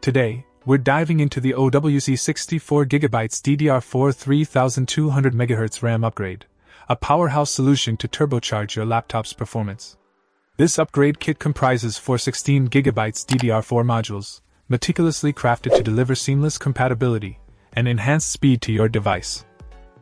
Today, we're diving into the OWC 64GB DDR4 3200MHz RAM upgrade, a powerhouse solution to turbocharge your laptop's performance. This upgrade kit comprises 4 16GB DDR4 modules, meticulously crafted to deliver seamless compatibility and enhanced speed to your device.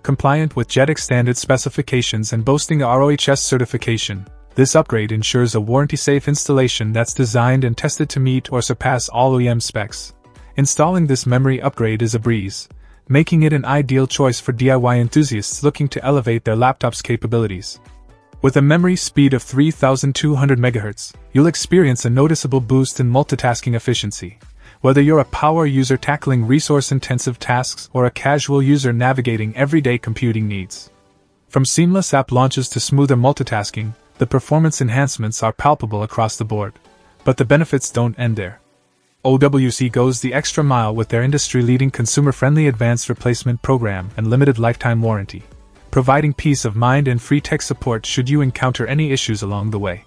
Compliant with JEDEC standard specifications and boasting a RoHS certification, this upgrade ensures a warranty-safe installation that's designed and tested to meet or surpass all OEM specs. Installing this memory upgrade is a breeze, making it an ideal choice for DIY enthusiasts looking to elevate their laptop's capabilities. With a memory speed of 3200 MHz, you'll experience a noticeable boost in multitasking efficiency. Whether you're a power user tackling resource-intensive tasks or a casual user navigating everyday computing needs. From seamless app launches to smoother multitasking, the performance enhancements are palpable across the board. But the benefits don't end there. OWC goes the extra mile with their industry-leading consumer-friendly advanced replacement program and limited lifetime warranty, providing peace of mind and free tech support should you encounter any issues along the way.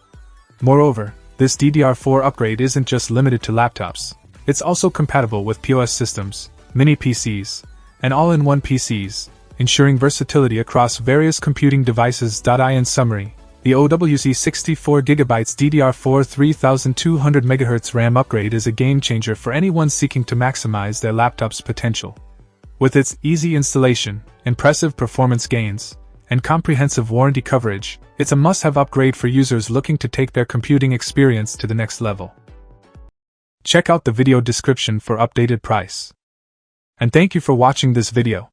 Moreover, this DDR4 upgrade isn't just limited to laptops. It's also compatible with POS systems, mini PCs, and all-in-one PCs, ensuring versatility across various computing devices. In summary, the OWC 64GB DDR4 3200MHz RAM upgrade is a game-changer for anyone seeking to maximize their laptop's potential. With its easy installation, impressive performance gains, and comprehensive warranty coverage, it's a must-have upgrade for users looking to take their computing experience to the next level. Check out the video description for updated price. And thank you for watching this video.